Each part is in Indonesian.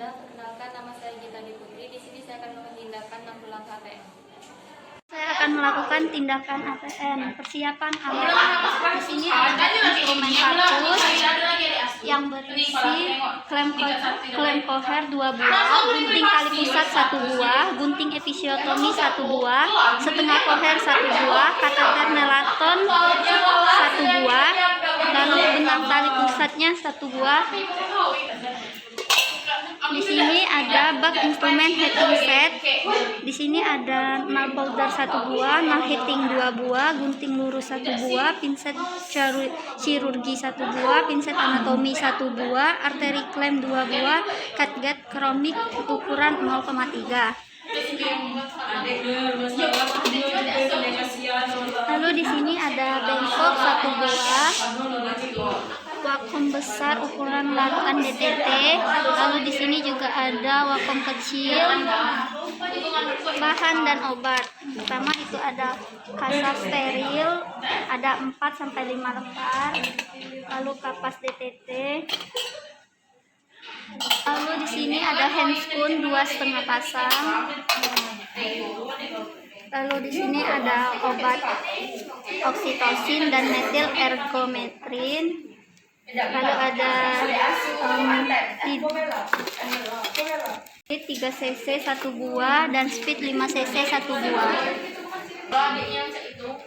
Anda. Perkenalkan, nama saya Gita Putri. Di sini saya akan melakukan tindakan 6 langkah ATM. Saya akan melakukan tindakan ATM. Persiapan alat. Di sini ada instrumen kartus yang berisi klem koher 2 buah, gunting tali pusat 1 buah, gunting episiotomi 1 buah, setengah koher 1 buah, kateter nelaton 1 buah, lalu benang tali pusatnya 1 buah. Di sini ada bak instrumen heating set. Di sini ada nail powder 1 buah, nail heating 2 buah, gunting lurus 1 buah, pinset chirurgi 1 buah, pinset anatomi 1 buah, arteri klem 2 buah, catgut keramik ukuran 0,3. Lalu di sini ada bengkok 1 buah, vakum besar ukuran 8 DTT. Lalu di sini juga ada vakum kecil, bahan dan obat. Pertama itu ada kasa steril, ada 4-5 lembar. Lalu kapas DTT. Lalu di sini ada handscoon 2,5 pasang. Lalu di sini ada obat oksitosin dan metil ergometrin. Lalu ada 3 cc 1 buah dan speed 5 cc 1 buah.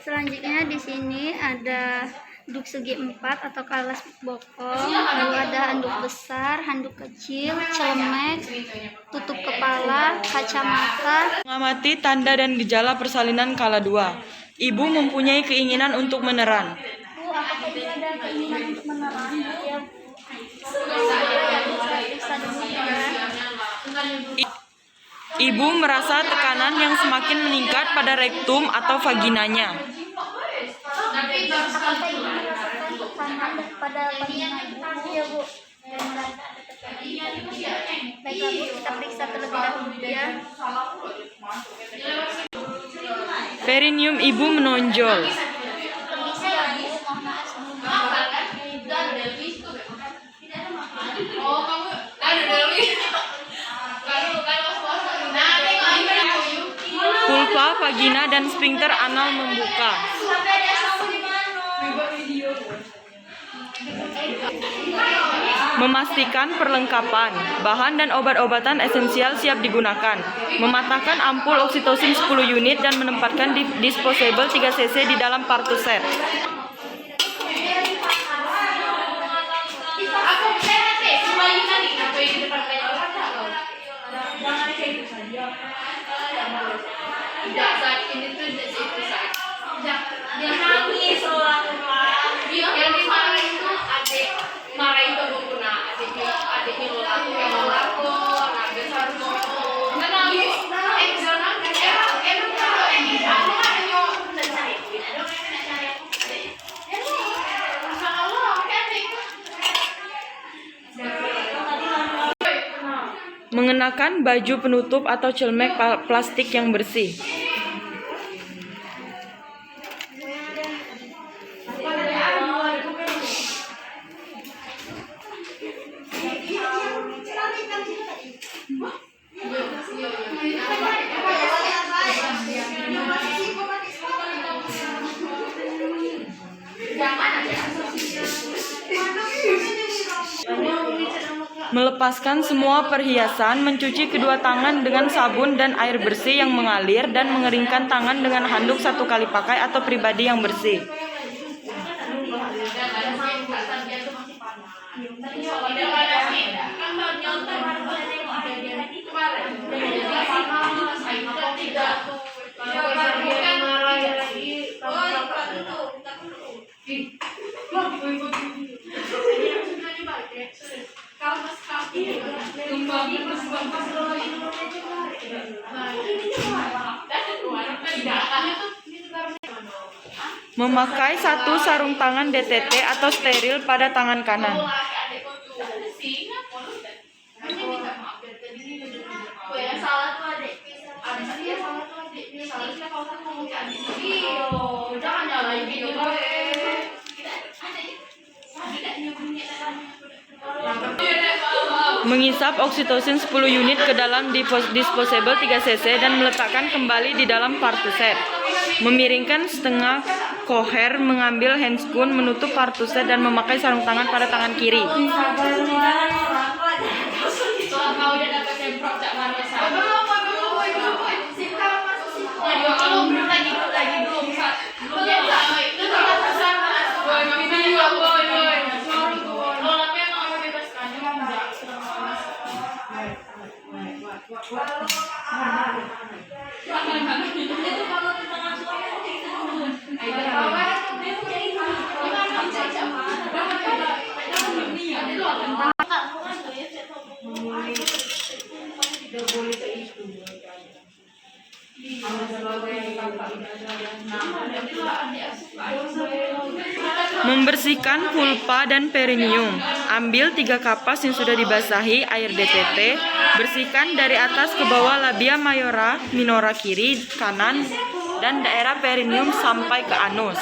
Selanjutnya di sini ada handuk segi 4 atau kalas bokong, lalu ada handuk besar, handuk kecil, celemek, tutup kepala, kacamata. Mengamati tanda dan gejala persalinan kala 2. Ibu mempunyai keinginan untuk meneran. Apakah ibu ada keinginan untuk meneran? Ya. Ibu merasa tekanan yang semakin meningkat pada rektum atau vaginanya. Apakah ibu merasakan tekanan pada vagina ibu? Ya, Bu. Baiklah, Bu, kita periksa terlebih dahulu ya. Perineum ibu menonjol. Permisi ya, Bu, mohon maaf sebelumnya. Pulpa, vagina, dan sphincter anal membuka. Memastikan perlengkapan, bahan dan obat-obatan esensial siap digunakan. Mematahkan ampul oksitosin 10 unit dan menempatkan disposable 3 cc di dalam partus set. Mengenakan baju penutup atau celemek plastik yang bersih. Melepaskan semua perhiasan, mencuci kedua tangan dengan sabun dan air bersih yang mengalir, dan mengeringkan tangan dengan handuk 1 kali pakai atau pribadi yang bersih. Memakai 1 sarung tangan DTT atau steril pada tangan kanan. Mengisap oksitosin 10 unit ke dalam disposable 3 cc dan meletakkan kembali di dalam partuset. Memiringkan setengah koher, mengambil handscoon, menutup partuset dan memakai sarung tangan pada tangan kiri. Membersihkan pulpa dan perineum. Ambil 3 kapas yang sudah dibasahi air DTT. Bersihkan dari atas ke bawah labia mayora, minora kiri, kanan, dan daerah perineum sampai ke anus.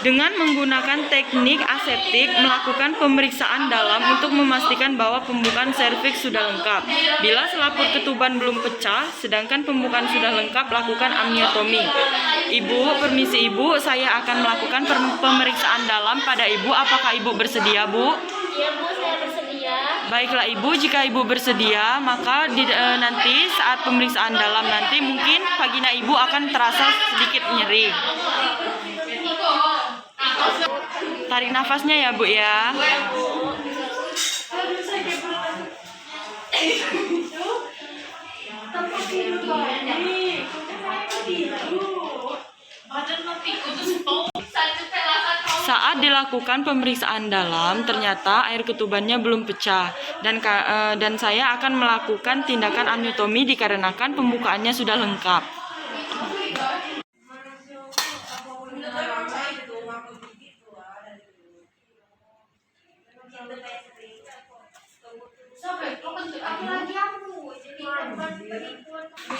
Dengan menggunakan teknik aseptik, melakukan pemeriksaan dalam untuk memastikan bahwa pembukaan serviks sudah lengkap. Bila selaput ketuban belum pecah, sedangkan pembukaan sudah lengkap, lakukan amniotomi. Ibu, permisi Ibu, saya akan melakukan pemeriksaan dalam pada Ibu. Apakah Ibu bersedia, Bu? Iya Bu, saya bersedia. Baiklah Ibu, jika Ibu bersedia, maka nanti saat pemeriksaan dalam nanti mungkin vagina Ibu akan terasa sedikit nyeri. Tarik nafasnya ya Bu ya. Saat dilakukan pemeriksaan dalam, ternyata air ketubannya belum pecah dan saya akan melakukan tindakan amniotomi dikarenakan pembukaannya sudah lengkap.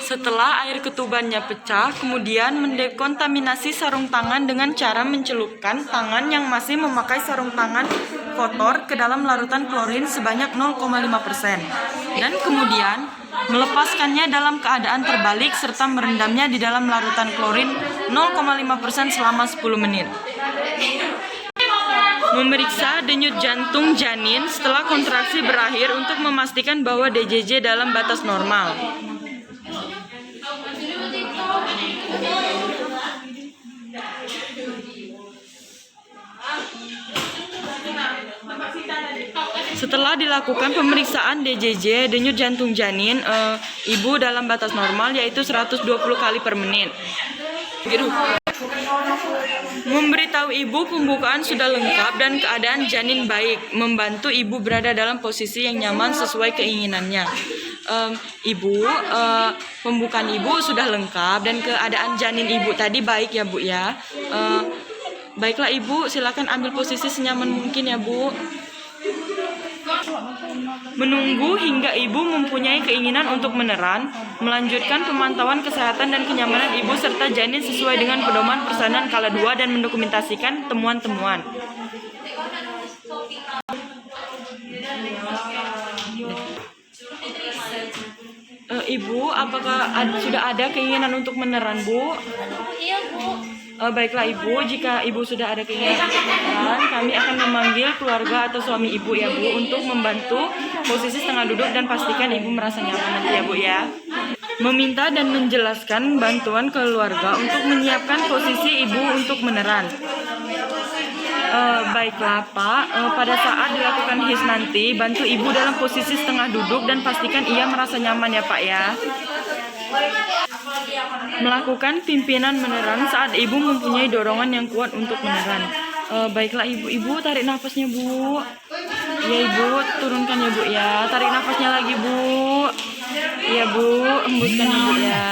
Setelah air ketubannya pecah, kemudian mendekontaminasi sarung tangan dengan cara mencelupkan tangan yang masih memakai sarung tangan kotor ke dalam larutan klorin sebanyak 0,5% dan kemudian melepaskannya dalam keadaan terbalik serta merendamnya di dalam larutan klorin 0,5% selama 10 menit. Memeriksa denyut jantung janin setelah kontraksi berakhir untuk memastikan bahwa DJJ dalam batas normal. Setelah dilakukan pemeriksaan DJJ, denyut jantung janin, ibu dalam batas normal yaitu 120 kali per menit. Memberitahu ibu pembukaan sudah lengkap dan keadaan janin baik, membantu ibu berada dalam posisi yang nyaman sesuai keinginannya. Ibu, pembukaan ibu sudah lengkap dan keadaan janin ibu tadi baik ya Bu ya. Baiklah Ibu, silakan ambil posisi senyaman mungkin ya Bu. Menunggu hingga ibu mempunyai keinginan untuk meneran, melanjutkan pemantauan kesehatan dan kenyamanan ibu serta janin sesuai dengan pedoman persalinan skala 2 dan mendokumentasikan temuan-temuan. Ibu, apakah sudah ada keinginan untuk meneran, Bu? Iya, Bu. Baiklah Ibu, jika Ibu sudah ada keinginan untuk meneran, kami akan memanggil keluarga atau suami Ibu ya Bu untuk membantu posisi setengah duduk dan pastikan Ibu merasa nyaman nanti ya Bu ya. Meminta dan menjelaskan bantuan keluarga untuk menyiapkan posisi Ibu untuk meneran. Baiklah Pak, pada saat dilakukan HIS nanti, bantu Ibu dalam posisi setengah duduk dan pastikan ia merasa nyaman ya Pak ya. Melakukan pimpinan meneran saat ibu mempunyai dorongan yang kuat untuk meneran. Baiklah ibu tarik nafasnya Bu. Ya Ibu, turunkan ya Bu ya. Tarik nafasnya lagi Bu. Iya Bu, hembuskan Ibu ya.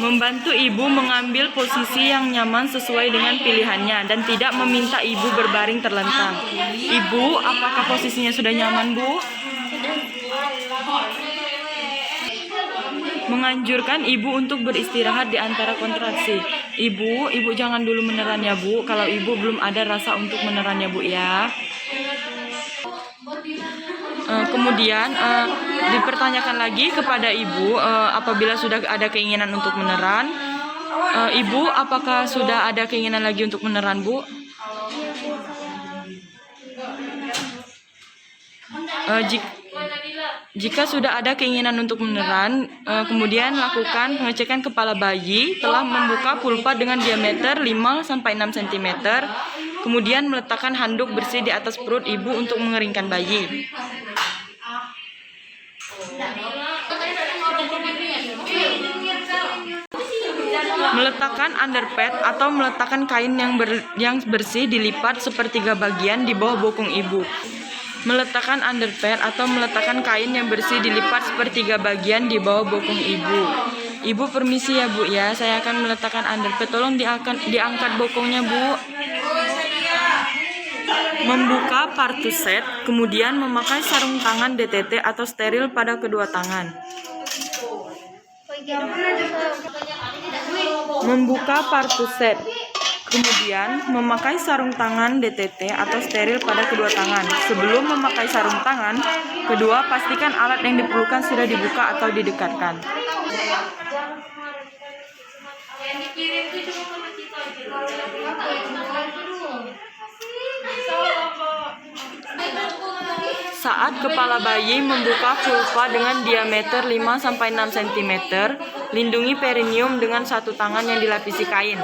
Membantu Ibu mengambil posisi yang nyaman sesuai dengan pilihannya dan tidak meminta Ibu berbaring terlentang. Ibu, apakah posisinya sudah nyaman Bu? Menganjurkan Ibu untuk beristirahat di antara kontraksi. Ibu jangan dulu meneran ya Bu, kalau Ibu belum ada rasa untuk meneran ya Bu ya. Kemudian dipertanyakan lagi kepada Ibu apabila sudah ada keinginan untuk meneran. Ibu, apakah sudah ada keinginan lagi untuk meneran Bu? Jika sudah ada keinginan untuk meneran, kemudian lakukan pengecekan kepala bayi telah membuka pulpa dengan diameter 5-6 cm. Kemudian meletakkan handuk bersih di atas perut Ibu untuk mengeringkan bayi. Meletakkan underpad atau meletakkan kain yang bersih dilipat sepertiga bagian di bawah bokong Ibu. Meletakkan underpad atau meletakkan kain yang bersih dilipat sepertiga bagian di bawah bokong Ibu. Ibu permisi ya Bu ya, saya akan meletakkan underpad. Tolong diangkat bokongnya Bu. Membuka partuset, kemudian memakai sarung tangan DTT atau steril pada kedua tangan. Membuka partuset, kemudian memakai sarung tangan DTT atau steril pada kedua tangan. Sebelum memakai sarung tangan, kedua pastikan alat yang diperlukan sudah dibuka atau didekatkan. Saat kepala bayi membuka vulva dengan diameter 5-6 cm, lindungi perineum dengan satu tangan yang dilapisi kain.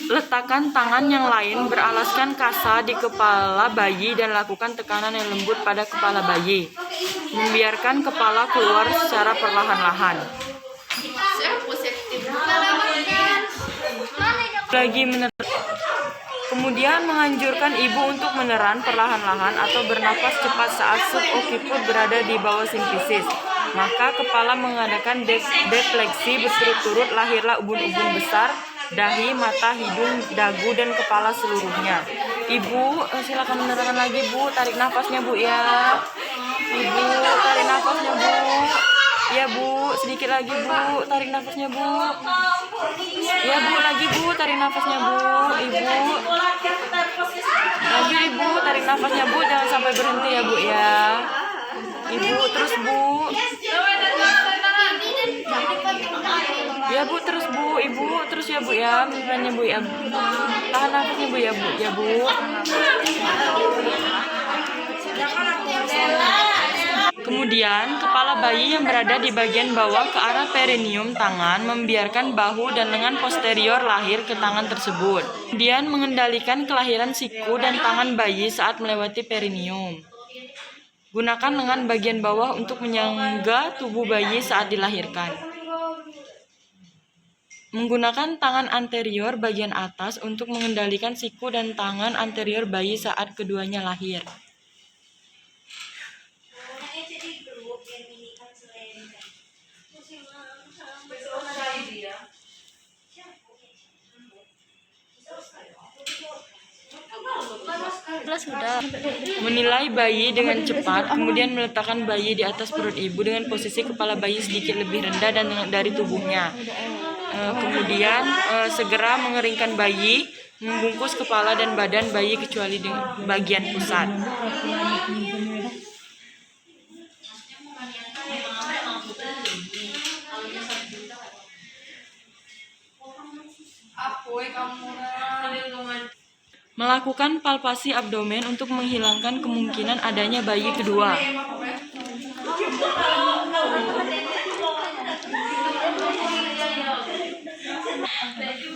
Letakkan tangan yang lain beralaskan kasa di kepala bayi dan lakukan tekanan yang lembut pada kepala bayi. Membiarkan kepala keluar secara perlahan-lahan. Kemudian menganjurkan Ibu untuk meneran perlahan-lahan atau bernafas cepat saat subocciput berada di bawah simfisis. Maka kepala mengadakan defleksi berturut-turut, lahirlah ubun-ubun besar, dahi, mata, hidung, dagu, dan kepala seluruhnya. Ibu, silakan menerangkan lagi Bu, tarik nafasnya Bu ya. Ibu, tarik nafasnya Bu. Ya Bu, sedikit lagi Bu, tarik nafasnya Bu. Ya Bu, lagi Bu, tarik nafasnya Bu. Ibu, lagi Ibu, tarik nafasnya Bu, jangan sampai berhenti ya Bu ya. Ibu, terus Bu. Ya Bu, terus Bu, Ibu, terus ya Bu ya, menerannya Bu ya. Tahan nafasnya Bu ya Bu, ya Bu. Kemudian, kepala bayi yang berada di bagian bawah ke arah perineum tangan, membiarkan bahu dan lengan posterior lahir ke tangan tersebut. Kemudian, mengendalikan kelahiran siku dan tangan bayi saat melewati perineum. Gunakan lengan bagian bawah untuk menyangga tubuh bayi saat dilahirkan. Menggunakan tangan anterior bagian atas untuk mengendalikan siku dan tangan anterior bayi saat keduanya lahir. Menilai bayi dengan cepat, kemudian meletakkan bayi di atas perut ibu dengan posisi kepala bayi sedikit lebih rendah dan dari tubuhnya. Kemudian segera mengeringkan bayi, membungkus kepala dan badan bayi kecuali di bagian pusat. Melakukan palpasi abdomen untuk menghilangkan kemungkinan adanya bayi kedua.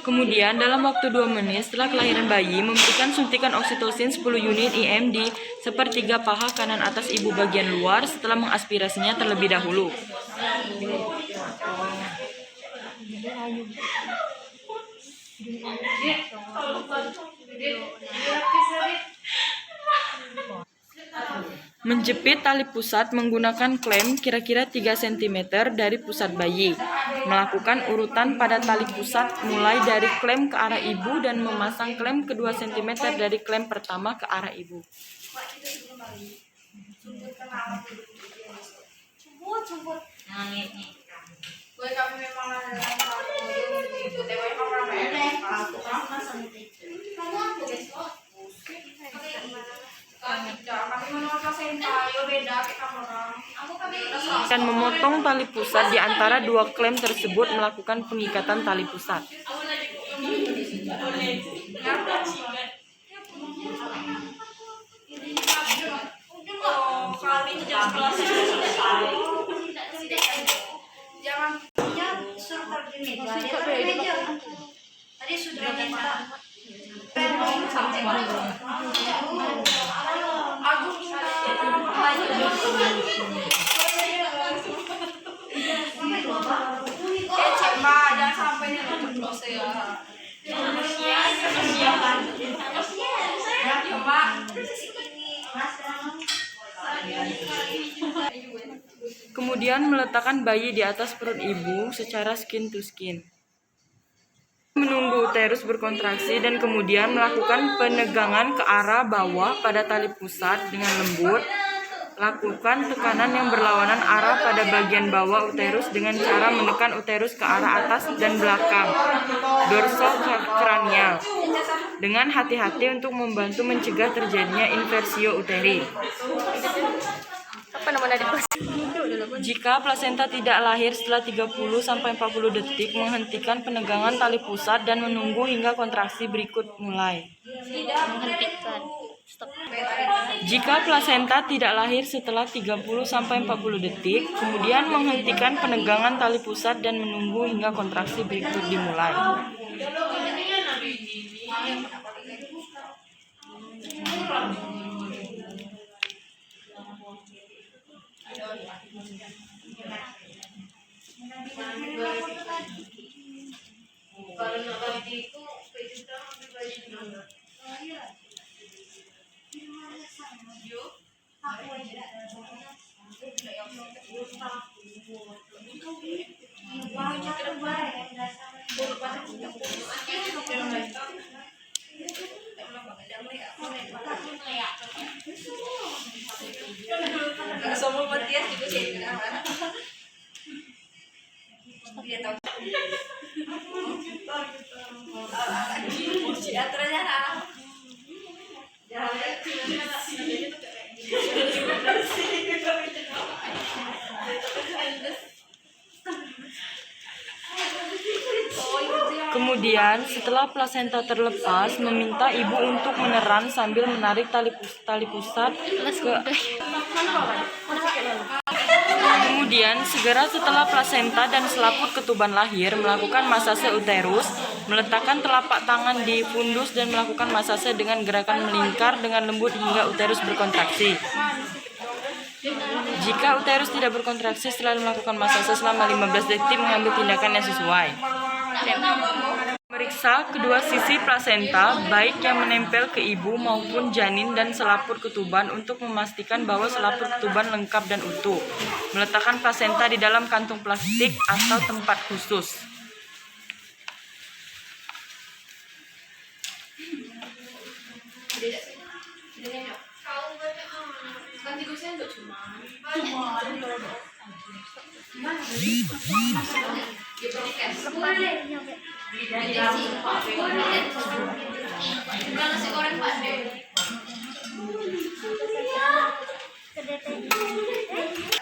Kemudian dalam waktu 2 menit setelah kelahiran bayi, memberikan suntikan oksitosin 10 unit IM di sepertiga paha kanan atas ibu bagian luar setelah mengaspirasinya terlebih dahulu. Menjepit tali pusat menggunakan klem kira-kira 3 cm dari pusat bayi. Melakukan urutan pada tali pusat mulai dari klem ke arah ibu dan memasang klem kedua cm dari klem pertama ke arah ibu. Dan memotong tali pusat di antara dua klem tersebut melakukan pengikatan tali pusat. Tadi sudah minta. Kemudian meletakkan bayi di atas perut ibu secara skin to skin. Menunggu uterus berkontraksi dan kemudian melakukan penegangan ke arah bawah pada tali pusat dengan lembut. Lakukan tekanan yang berlawanan arah pada bagian bawah uterus dengan cara menekan uterus ke arah atas dan belakang dorsokranial dengan hati-hati untuk membantu mencegah terjadinya inversio uteri. Jika plasenta tidak lahir setelah 30-40 detik, menghentikan penegangan tali pusat dan menunggu hingga kontraksi berikut mulai. Jika plasenta tidak lahir setelah 30-40 detik, kemudian menghentikan penegangan tali pusat dan menunggu hingga kontraksi berikut dimulai. Kemudian, setelah plasenta terlepas, meminta ibu untuk meneran sambil menarik tali pusat ke. Kemudian, segera setelah plasenta dan selaput ketuban lahir, melakukan masase uterus, meletakkan telapak tangan di fundus dan melakukan masase dengan gerakan melingkar dengan lembut hingga uterus berkontraksi. Jika uterus tidak berkontraksi setelah melakukan masase selama 15 detik, mengambil tindakan yang sesuai. Meriksa kedua sisi plasenta, baik yang menempel ke ibu maupun janin dan selaput ketuban untuk memastikan bahwa selaput ketuban lengkap dan utuh. Meletakkan plasenta di dalam kantung plastik atau tempat khusus.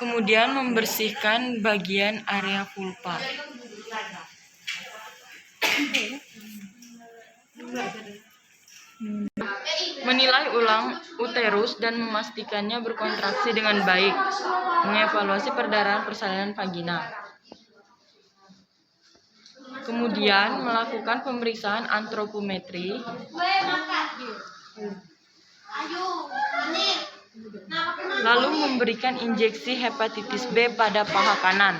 Kemudian membersihkan bagian area vulva. Menilai ulang uterus dan memastikannya berkontraksi dengan baik. Mengevaluasi perdarahan persalinan vagina. Kemudian melakukan pemeriksaan antropometri. Lalu memberikan injeksi hepatitis B pada paha kanan.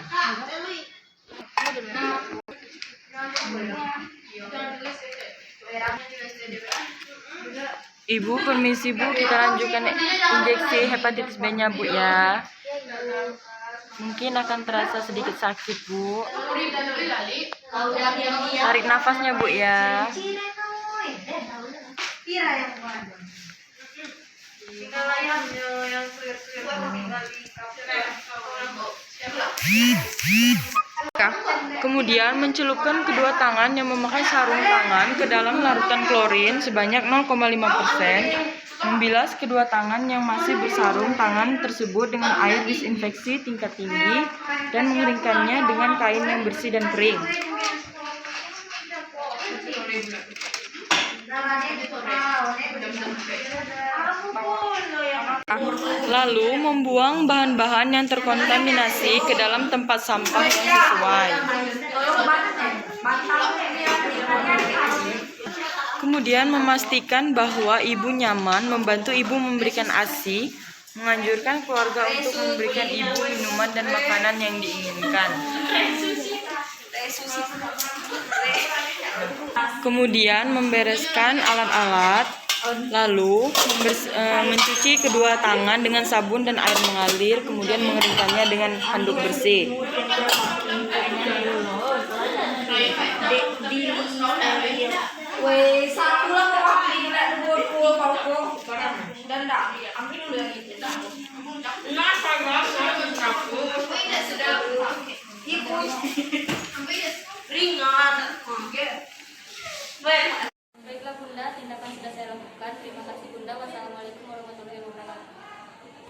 Ibu, permisi Bu, kita lanjutkan injeksi hepatitis B-nya Bu ya. Mungkin akan terasa sedikit sakit Bu. Tarik nafasnya Bu ya. Kemudian mencelupkan kedua tangan yang memakai sarung tangan ke dalam larutan klorin sebanyak 0,5%. Membilas kedua tangan yang masih bersarung tangan tersebut dengan air disinfeksi tingkat tinggi dan mengeringkannya dengan kain yang bersih dan kering. Lalu membuang bahan-bahan yang terkontaminasi ke dalam tempat sampah yang sesuai. Kemudian memastikan bahwa ibu nyaman membantu ibu memberikan ASI, menganjurkan keluarga untuk memberikan ibu minuman dan makanan yang diinginkan. Kemudian membereskan alat-alat, lalu mencuci kedua tangan dengan sabun dan air mengalir, kemudian mengeringkannya dengan handuk bersih.